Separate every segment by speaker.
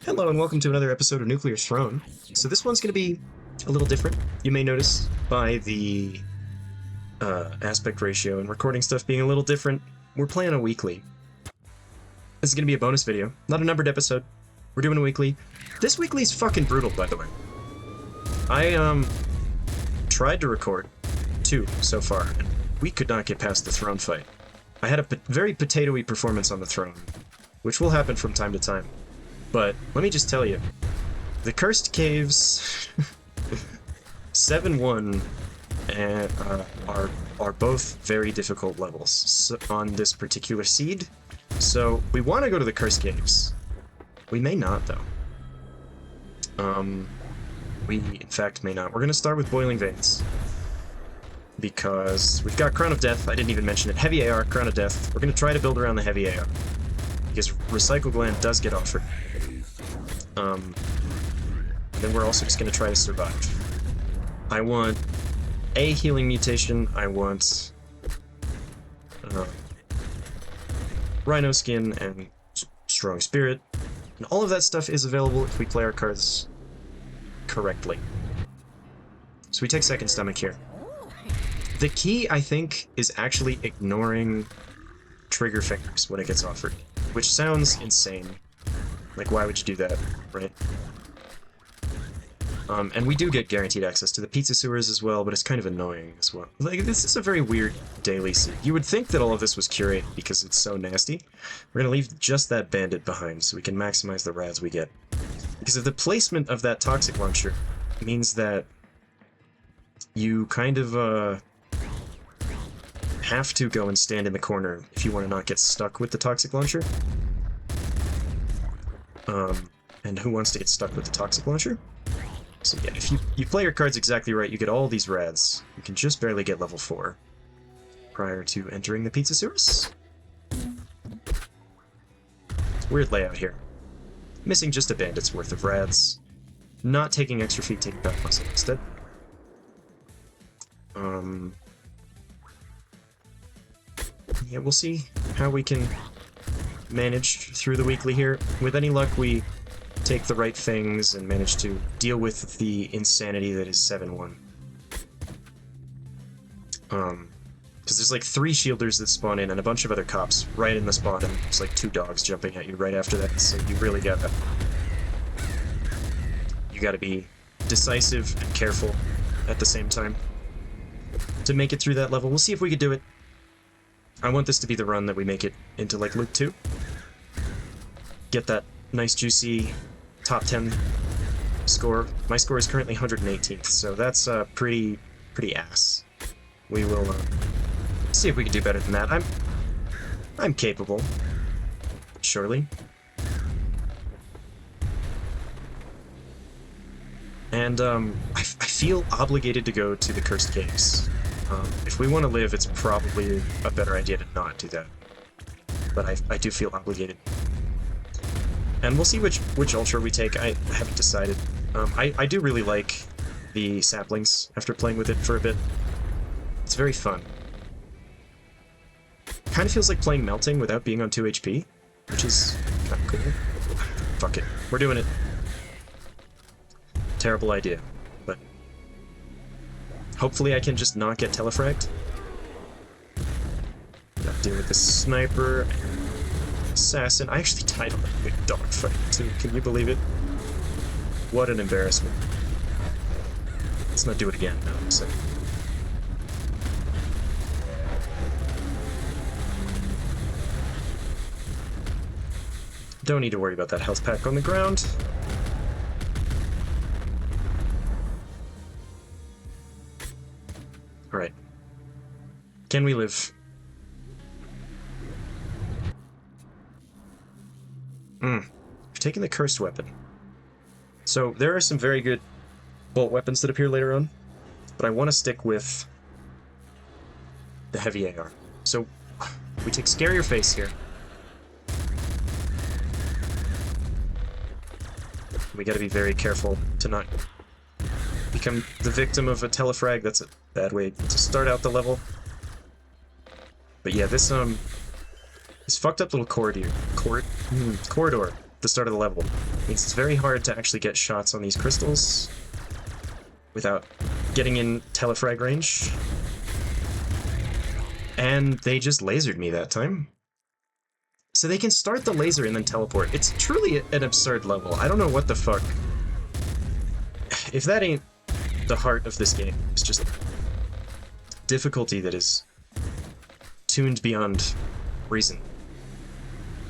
Speaker 1: Hello and welcome to another episode of Nuclear Throne. So this one's going to be a little different. You may notice by the aspect ratio and recording stuff being a little different. We're playing a weekly. This is going to be a bonus video, not a numbered episode. We're doing a weekly. This weekly's fucking brutal, by the way. I tried to record 2 so far, and we could not get past the throne fight. I had a very potato-y performance on the throne, which will happen from time to time. But let me just tell you, the Cursed Caves 7-1 are both very difficult levels on this particular seed. So we want to go to the Cursed Caves. We may not, though. We in fact may not. We're gonna start with Boiling Veins because we've got Crown of Death. I didn't even mention it. Heavy AR, Crown of Death. We're gonna try to build around the Heavy AR because Recycle Gland does get offered. Then we're also just going to try to survive. I want a healing mutation. I want Rhino Skin and Strong Spirit. And all of that stuff is available if we play our cards correctly. So we take Second Stomach here. The key, I think, is actually ignoring Trigger Fingers when it gets offered, which sounds insane. Like, why would you do that, right? And we do get guaranteed access to the pizza sewers as well, but it's kind of annoying as well. Like, this is a very weird daily seed. You would think that all of this was curated because it's so nasty. We're gonna leave just that bandit behind so we can maximize the rads we get. Because of the placement of that toxic launcher means that you kind of, have to go and stand in the corner if you want to not get stuck with the toxic launcher. And who wants to get stuck with the toxic launcher? So yeah, if you play your cards exactly right, you get all these rads. You can just barely get level 4 prior to entering the pizza sewers. Weird layout here. Missing just a bandit's worth of rads. Not taking extra feet, taking back muscle instead. Yeah, we'll see how we can manage through the weekly here. With any luck, we take the right things and manage to deal with the insanity that is 7-1. Because there's like 3 shielders that spawn in and a bunch of other cops right in the spawn, and there's like 2 dogs jumping at you right after that, so you really gotta be decisive and careful at the same time to make it through that level. We'll see if we can do it. I want this to be the run that we make it into like Luke 2. Get that nice juicy top 10 score. My score is currently 118th, so that's pretty ass. We will see if we can do better than that. I'm capable, surely. And I feel obligated to go to the Cursed Caves. If we want to live, it's probably a better idea to not do that. But I do feel obligated. And we'll see which ultra we take. I haven't decided. I do really like the saplings after playing with it for a bit. It's very fun. Kind of feels like playing Melting without being on 2 HP, which is kind of cool. Fuck it. We're doing it. Terrible idea, but hopefully I can just not get telefragged. Not deal with the sniper and assassin. I actually died on a big dogfight too. Can you believe it? What an embarrassment. Let's not do it again. No, so. Don't need to worry about that health pack on the ground. Alright. Can we live? We've taken the Cursed Weapon. So there are some very good bolt weapons that appear later on, but I want to stick with the Heavy AR. So we take Scare Your Face here. We gotta be very careful to not become the victim of a telefrag. That's a bad way to start out the level. But yeah, this fucked up little corridor at the start of the level Means it's very hard to actually get shots on these crystals without getting in telefrag range. And they just lasered me that time. So they can start the laser and then teleport. It's truly an absurd level. I don't know what the fuck. If that ain't the heart of this game, it's just difficulty that is tuned beyond reason.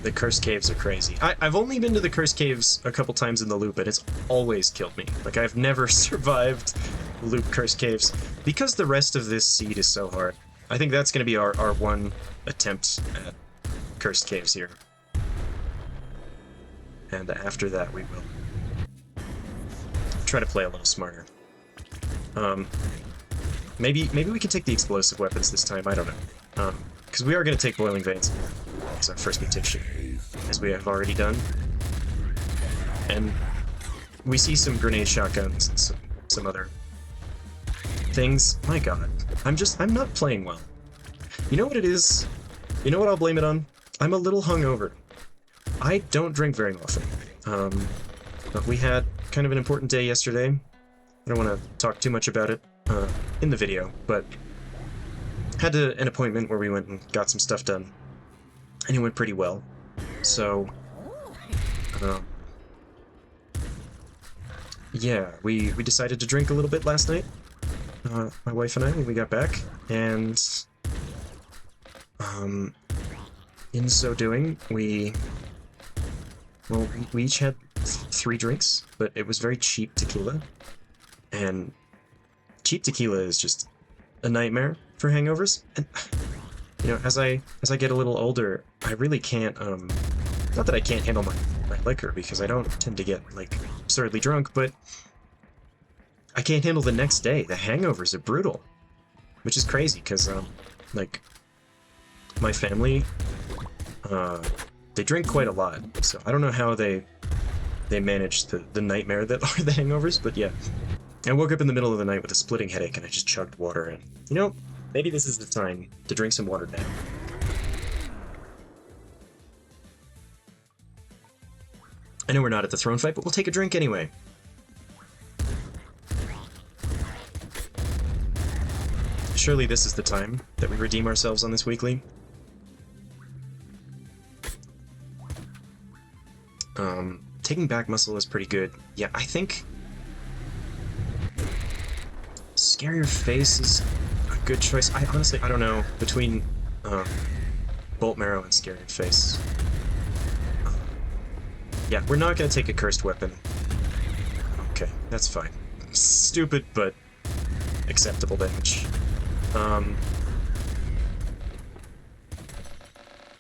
Speaker 1: The Cursed Caves are crazy. I've only been to the Cursed Caves a couple times in the loop, and it's always killed me. Like, I've never survived loop Cursed Caves, because the rest of this seed is so hard. I think that's going to be our one attempt at Cursed Caves here. And after that, we will try to play a little smarter. Maybe we can take the explosive weapons this time, I don't know. Because we are going to take Boiling Veins as our first mutation, as we have already done. And we see some grenade shotguns and some other things. My god, I'm not playing well. You know what it is? You know what I'll blame it on? I'm a little hungover. I don't drink very often. But we had kind of an important day yesterday. I don't want to talk too much about it in the video, but had an appointment where we went and got some stuff done, and it went pretty well. So, yeah, we decided to drink a little bit last night, my wife and I, when we got back, and in so doing, we each had 3 drinks, but it was very cheap tequila, and cheap tequila is just a nightmare for hangovers. And you know, as I get a little older, I really can't not that I can't handle my liquor, because I don't tend to get like absurdly drunk, but I can't handle the next day. The hangovers are brutal, which is crazy because like my family they drink quite a lot, so I don't know how they manage the nightmare that are the hangovers, but yeah. I woke up in the middle of the night with a splitting headache, and I just chugged water, and, you know, maybe this is the time to drink some water now. I know we're not at the throne fight, but we'll take a drink anyway. Surely this is the time that we redeem ourselves on this weekly. Taking back muscle is pretty good. Yeah, I think Scare Your Face is a good choice. I honestly, I don't know, between Bolt Marrow and Scare Your Face. Yeah, we're not going to take a cursed weapon. Okay, that's fine. Stupid, but acceptable damage.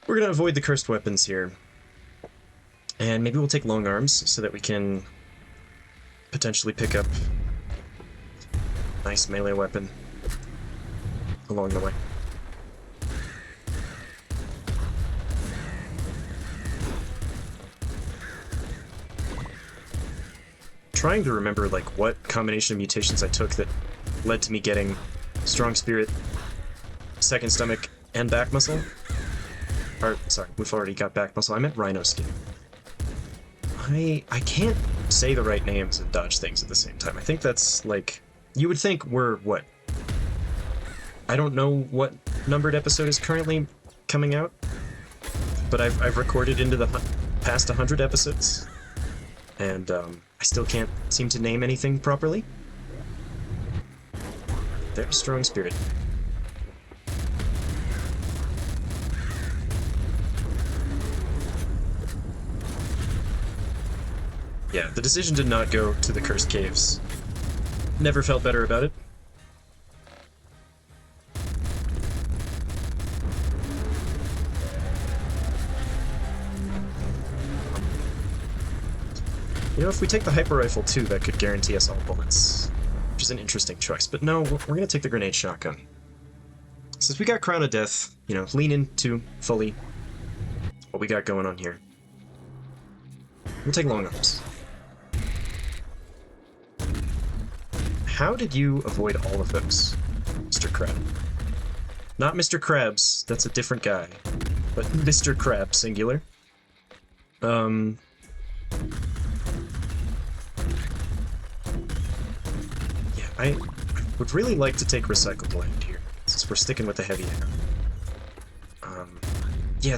Speaker 1: We're going to avoid the cursed weapons here. And maybe we'll take long arms so that we can potentially pick up a nice melee weapon along the way. Trying to remember like what combination of mutations I took that led to me getting Strong Spirit, Second Stomach, and Back Muscle. Or, sorry, we've already got Back Muscle. I meant Rhino Skin. I can't say the right names and dodge things at the same time. I think that's, like... You would think we're, what? I don't know what numbered episode is currently coming out, but I've recorded into the past 100 episodes, and I still can't seem to name anything properly. There's Strong Spirit. Yeah, the decision to not go to the Cursed Caves. Never felt better about it. You know, if we take the Hyper Rifle too, that could guarantee us all bullets. Which is an interesting choice. But no, we're gonna take the Grenade Shotgun. Since we got Crown of Death, you know, lean into fully what we got going on here. We'll take Long Arms. How did you avoid all of those, Mr. Crab? Not Mr. Krabs, that's a different guy, but Mr. Crab, singular. I would really like to take Recycle Blend here, since we're sticking with the heavy air. Yeah,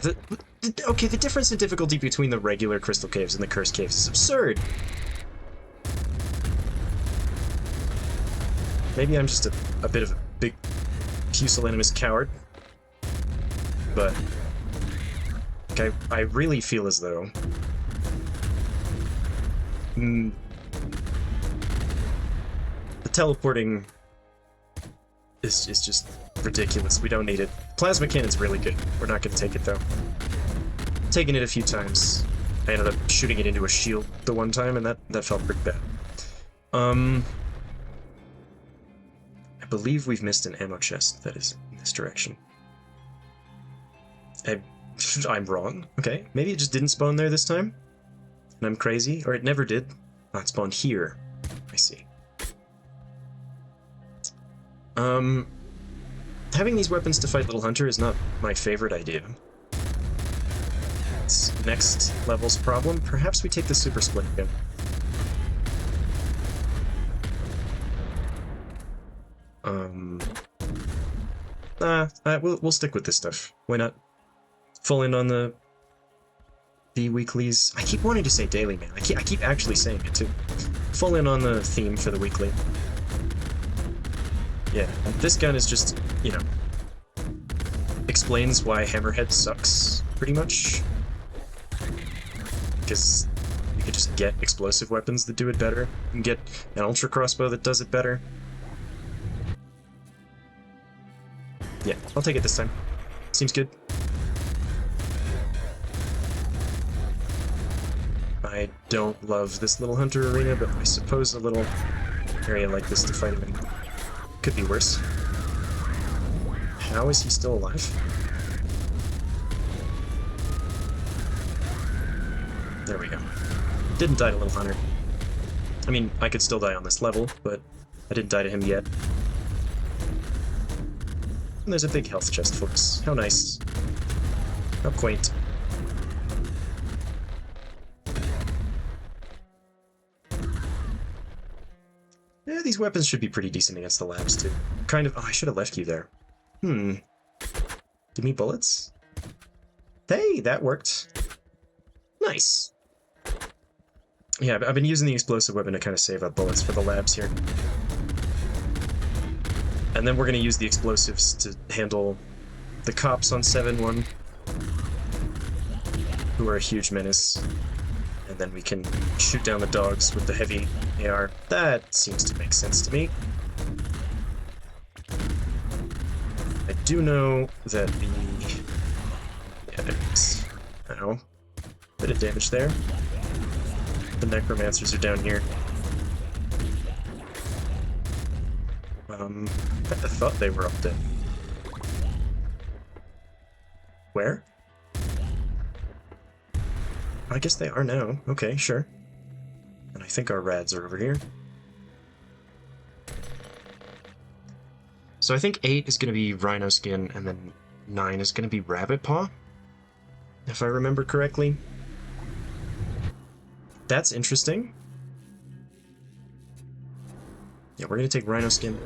Speaker 1: okay, the difference in difficulty between the regular Crystal Caves and the Cursed Caves is absurd! Maybe I'm just a bit of a big pusillanimous coward, but like, I really feel as though the teleporting is just ridiculous. We don't need it. Plasma Cannon's really good. We're not going to take it, though. Taking it a few times. I ended up shooting it into a shield the one time, and that felt pretty bad. I believe we've missed an ammo chest that is in this direction. I'm wrong. Okay, maybe it just didn't spawn there this time? And I'm crazy? Or it never did? Oh, it spawned here. I see. Having these weapons to fight Little Hunter is not my favorite idea. It's next level's problem. Perhaps we take the Super Splint Gun. We'll stick with this stuff. Why not? Full in on the weeklies. I keep wanting to say daily, man. I keep actually saying it too. Full in on the theme for the weekly. Yeah, this gun is just, you know, explains why Hammerhead sucks, pretty much. Because you can just get explosive weapons that do it better. You can get an Ultra Crossbow that does it better. Yeah, I'll take it this time. Seems good. I don't love this Little Hunter arena, but I suppose a little area like this to fight him in could be worse. How is he still alive? There we go. Didn't die to Little Hunter. I mean, I could still die on this level, but I didn't die to him yet. And there's a big health chest for us. How nice. How quaint. Yeah, these weapons should be pretty decent against the labs, too. Kind of... Oh, I should have left you there. Give me bullets? Hey, that worked. Nice. Yeah, I've been using the explosive weapon to kind of save up bullets for the labs here. And then we're going to use the explosives to handle the cops on 7-1, who are a huge menace. And then we can shoot down the dogs with the heavy AR. That seems to make sense to me. I do know that the... Yeah, there it is. Ow. Bit of damage there. The necromancers are down here. I thought they were up there. Where? I guess they are now. Okay, sure. And I think our rads are over here. So I think 8 is going to be Rhino Skin, and then 9 is going to be Rabbit Paw, if I remember correctly. That's interesting. Yeah, we're going to take Rhino Skin.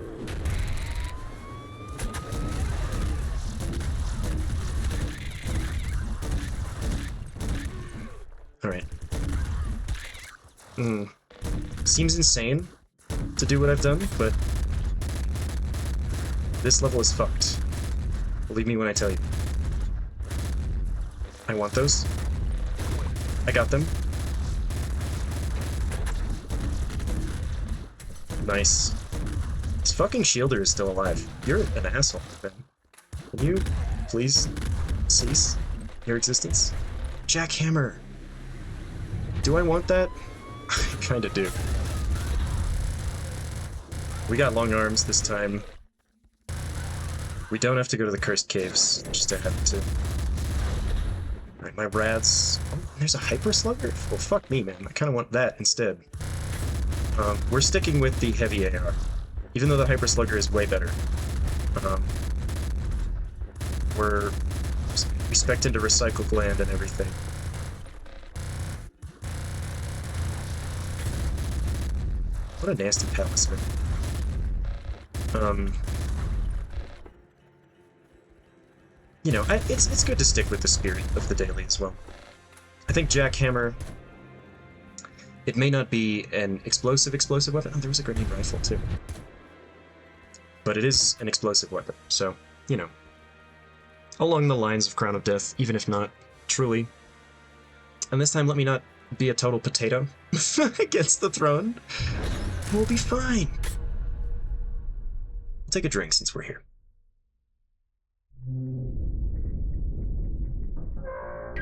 Speaker 1: Alright. Seems insane to do what I've done, but this level is fucked. Believe me when I tell you. I want those. I got them. Nice. This fucking shielder is still alive. You're an asshole, Ben. Can you please cease your existence? Jackhammer! Do I want that? I kinda do. We got long arms this time. We don't have to go to the Cursed Caves, just to have to. Alright, my rads... Oh, there's a Hyper Slugger? Well, fuck me, man. I kinda want that instead. We're sticking with the heavy AR, even though the Hyper Slugger is way better. We're expecting to recycle gland and everything. What a nasty palisman. You know, it's good to stick with the spirit of the daily as well. I think Jackhammer, it may not be an explosive weapon. Oh, there was a grenade rifle too. But it is an explosive weapon, so, you know. Along the lines of Crown of Death, even if not truly. And this time let me not be a total potato against the throne. We'll be fine. I'll take a drink since we're here.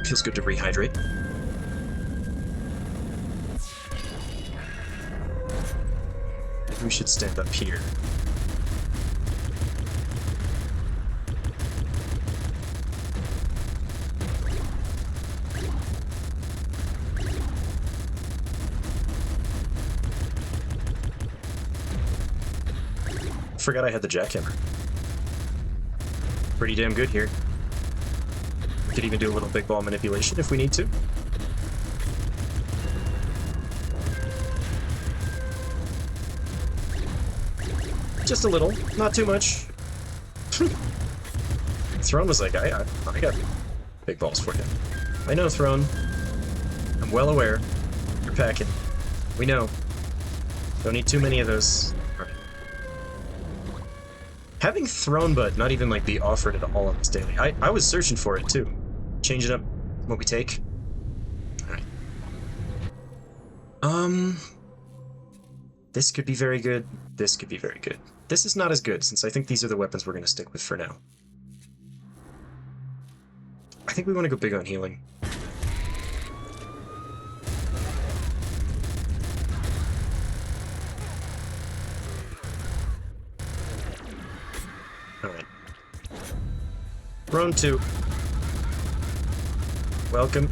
Speaker 1: Feels good to rehydrate. Maybe we should stand up here. Forgot I had the jackhammer. Pretty damn good here. We could even do a little big ball manipulation if we need to. Just a little, not too much. Throne was like, I got big balls for you. I know, Throne. I'm well aware. You're packing. We know. Don't need too many of those. Having Throne Butt not even like be offered at all on this daily. I was searching for it too. Changing up what we take. Alright. This could be very good. This could be very good. This is not as good, since I think these are the weapons we're going to stick with for now. I think we want to go big on healing. Alright. Round 2. Welcome.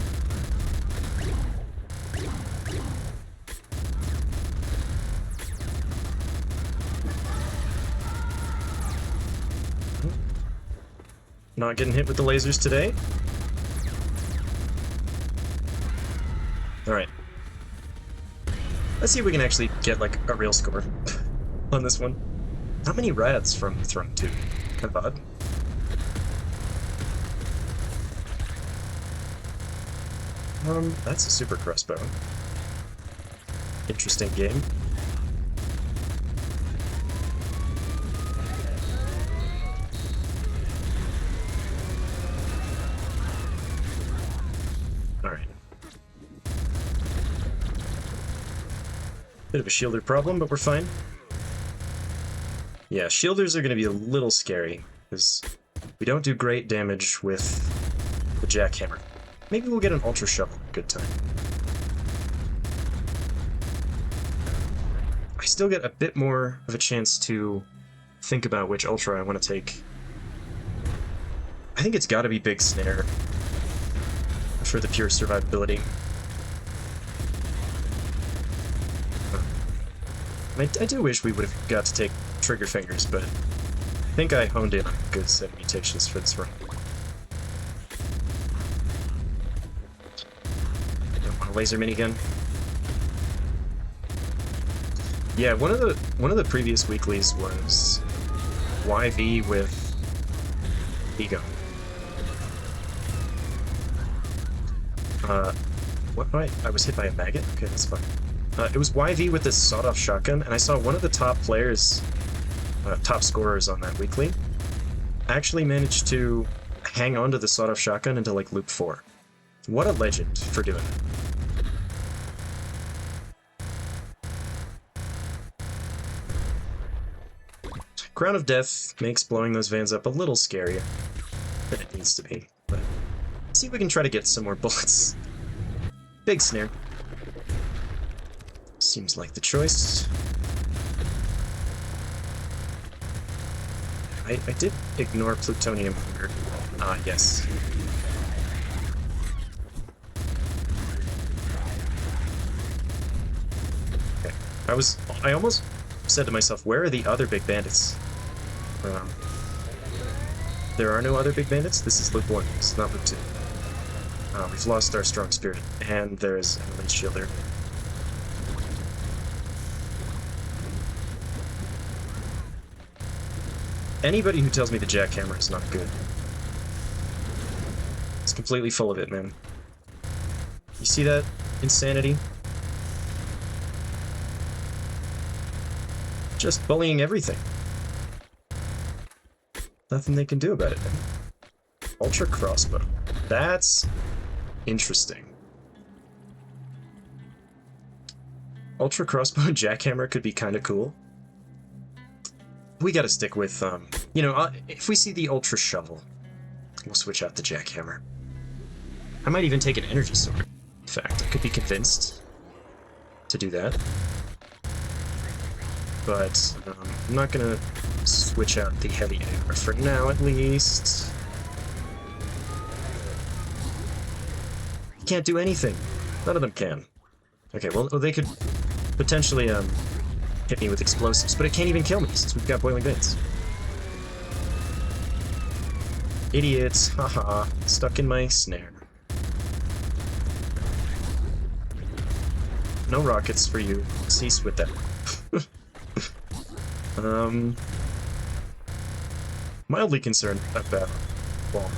Speaker 1: Not getting hit with the lasers today. Alright. Let's see if we can actually get, like, a real score on this one. Not many rads from Throne 2. Kind of odd. That's a super crossbow. Interesting game. Alright. Bit of a shielder problem, but we're fine. Yeah, shielders are going to be a little scary, because we don't do great damage with the jackhammer. Maybe we'll get an ultra shovel. Good time. I still get a bit more of a chance to think about which ultra I want to take. I think it's got to be Big Snare for the pure survivability. I do wish we would have got to take Trigger Fingers, but I think I honed in on a good set of mutations for this run. Don't want a laser minigun. Yeah, one of the previous weeklies was YV with Ego. What? I was hit by a maggot? Okay, that's fine. It was YV with this sawed-off shotgun, and I saw one of the top players, top scorers on that weekly, actually managed to hang on to the sawed-off shotgun into, like, loop 4. What a legend for doing it. Crown of Death makes blowing those vans up a little scarier than it needs to be, but let's see if we can try to get some more bullets. Big Snare. Seems like the choice. I did ignore plutonium hunger. Ah, yes. Okay. I almost said to myself, where are the other big bandits? There are no other big bandits? This is loop 1, it's not loop 2. We've lost our strong spirit, and there's an elite shielder. Anybody who tells me the jackhammer is not good. It's completely full of it, man. You see that insanity? Just bullying everything. Nothing they can do about it, man. Ultra crossbow. That's interesting. Ultra crossbow and jackhammer could be kind of cool. We gotta stick with, you know, if we see the ultra shovel, we'll switch out the jackhammer. I might even take an energy sword. In fact, I could be convinced to do that. But I'm not gonna switch out the heavy hammer for now, at least. Can't do anything. None of them can. Okay, well, they could potentially hit me with explosives, but it can't even kill me since we've got boiling veins. Idiots, haha, stuck in my snare. No rockets for you. Cease with that. Mildly concerned about Walmart.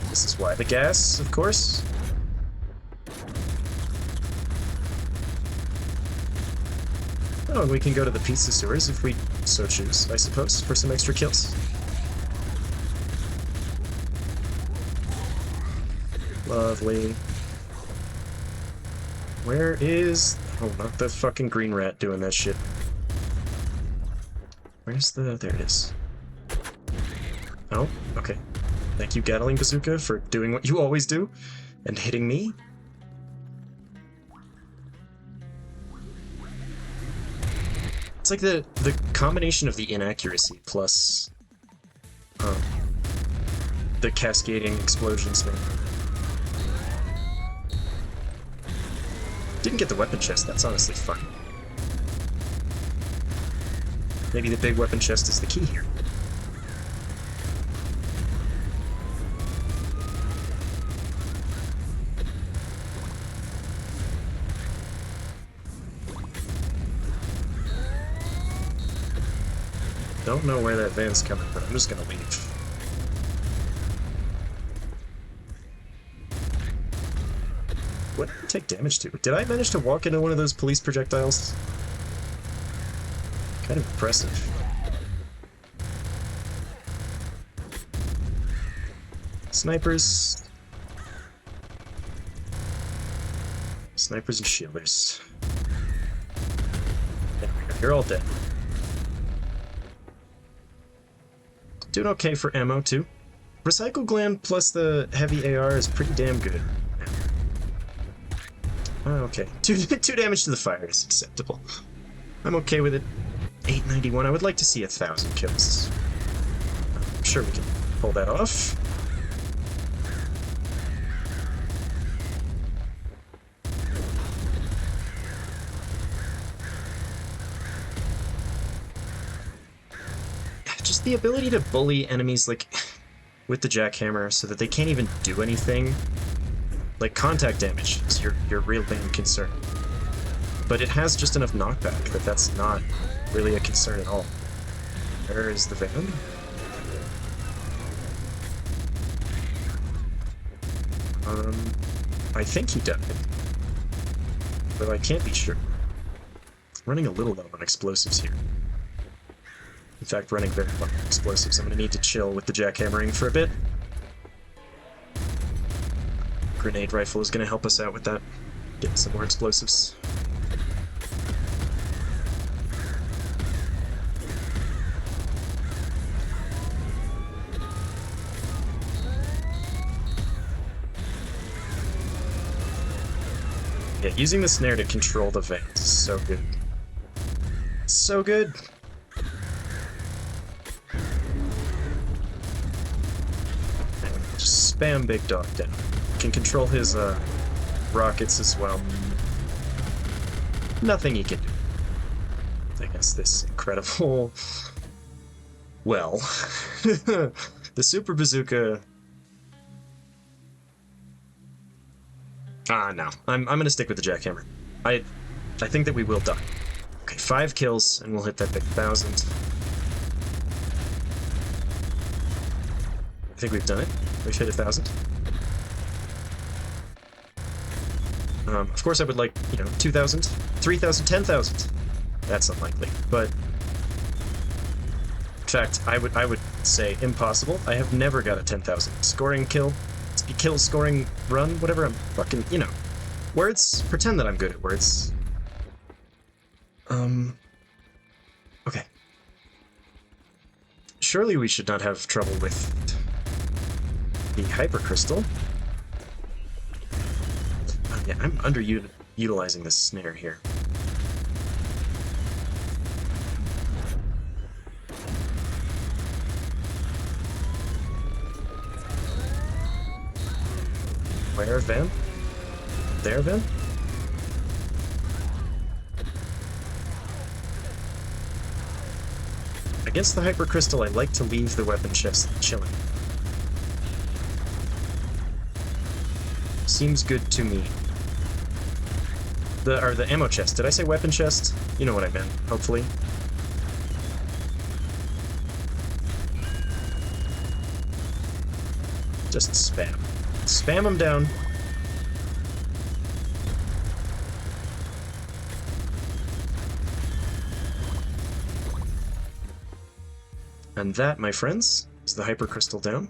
Speaker 1: This is why the gas, of course. Oh, and we can go to the pizza sewers if we so choose, I suppose, for some extra kills. Lovely. Where is... Oh, not the fucking green rat doing that shit. Where's the... There it is. Oh, okay. Thank you, Gatling Bazooka, for doing what you always do, and hitting me. It's like the combination of the inaccuracy plus the cascading explosions, man. Didn't get the weapon chest, that's honestly fun. Maybe the big weapon chest is the key here. Don't know where that van's coming from, I'm just gonna leave. What did I take damage to? Did I manage to walk into one of those police projectiles? Kind of impressive. Snipers. Snipers and shielders. There we go, you're all dead. Doing okay for ammo, too. Recycle Gland plus the heavy AR is pretty damn good. Oh, okay. Two damage to the fire is acceptable. I'm okay with it. 891. I would like to see 1,000 kills. I'm sure we can pull that off. Just the ability to bully enemies, like, with the jackhammer so that they can't even do anything. Like, contact damage is your real main concern. But it has just enough knockback that that's not really a concern at all. Where is the van? I think he died. But I can't be sure. Running a little low on explosives here. In fact, running very low on explosives. I'm gonna need to chill with the jackhammering for a bit. Grenade rifle is gonna help us out with that. Getting some more explosives. Yeah, using the snare to control the vent is so good. So good! And just spam Big Dog down. Can control his rockets as well. Nothing he can do against this incredible... Well, the Super Bazooka Ah, no. I'm gonna stick with the jackhammer. I think that we will die. Okay, 5 kills, and we'll hit that big 1,000. I think we've done it. We've hit 1,000. Of course, I would like, 2,000, 3,000, 10,000. That's unlikely, but in fact, I would say impossible. I have never got a 10,000 scoring kill, scoring run, whatever. I'm fucking, words. Pretend that I'm good at words. Okay. Surely we should not have trouble with the hypercrystal. Yeah, I'm underutilizing this snare here. Where, Van? There, Van? Against the hypercrystal, I like to leave the weapon chest chilling. Seems good to me. The ammo chest. Did I say weapon chest? You know what I meant, hopefully. Just spam. Spam them down. And that, my friends, is the hypercrystal down.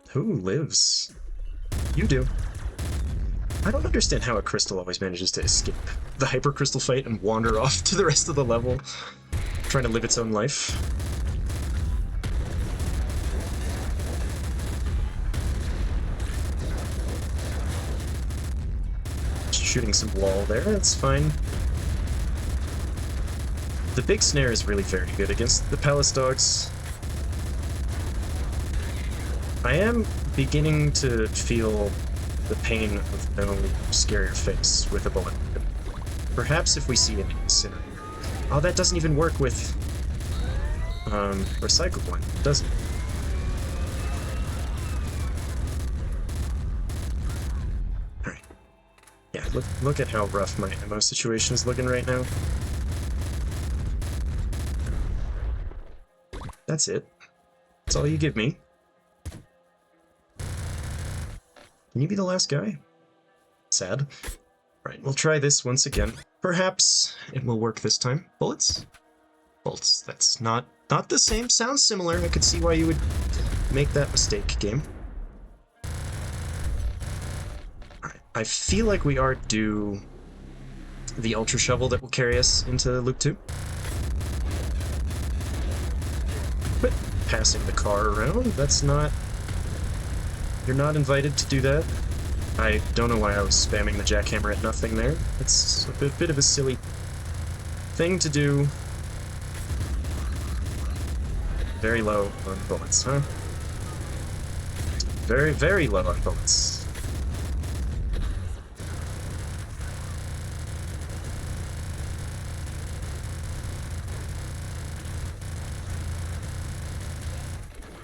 Speaker 1: Who lives? You do. I don't understand how a crystal always manages to escape the hypercrystal fight and wander off to the rest of the level, trying to live its own life. Shooting some wall there, that's fine. The big snare is really very good against the Palace Dogs. I am beginning to feel the pain of no scarier face with a bullet. Perhaps if we see an incinerator. Oh, that doesn't even work with recycled one, does it? Alright. Yeah, look at how rough my ammo situation is looking right now. That's it. That's all you give me. Can you be the last guy? Sad. Right, we'll try this once again. Perhaps it will work this time. Bullets? Bolts. That's not the same. Sounds similar. I could see why you would make that mistake, game. Alright, I feel like we are due the Ultra Shovel that will carry us into Loop 2. Quit passing the car around. That's not... You're not invited to do that. I don't know why I was spamming the jackhammer at nothing there. It's a bit of a silly thing to do. Very low on bullets, huh? Very, very low on bullets.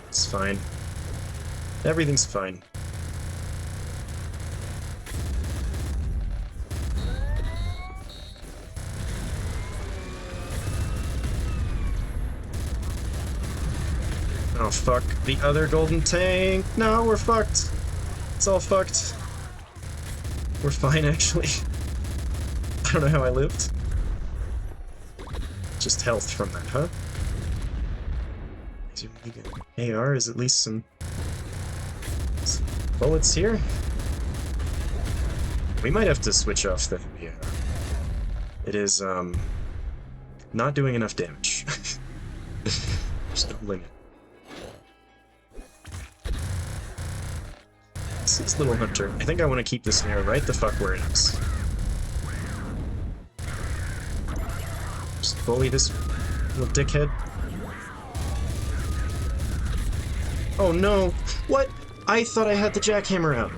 Speaker 1: It's fine. Everything's fine. Oh fuck, the other golden tank! No, we're fucked! It's all fucked. We're fine, actually. I don't know how I lived. Just health from that, huh? AR is at least some bullets here. We might have to switch off the it is not doing enough damage. There's no limit. This is Little Hunter. I think I want to keep this snare right the fuck where it is. Just bully this little dickhead. Oh no! What? I thought I had the jackhammer out.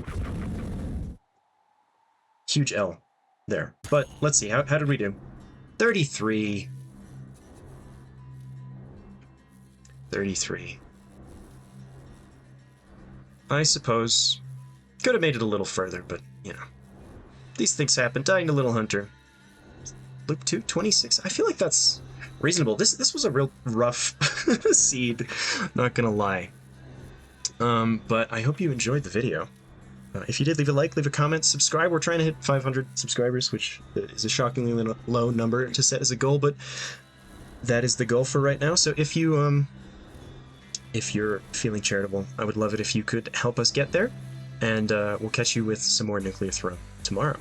Speaker 1: Huge L. There. But, let's see, how did we do? 33. 33. I suppose Could have made it a little further, but, you know. These things happen. Dying to Little Hunter. Loop 2, 26. I feel like that's reasonable. This was a real rough seed, not gonna lie. But I hope you enjoyed the video. If you did, leave a like, leave a comment, subscribe. We're trying to hit 500 subscribers, which is a shockingly low number to set as a goal, but that is the goal for right now. So if you're feeling charitable, I would love it if you could help us get there, and we'll catch you with some more Nuclear Throne tomorrow.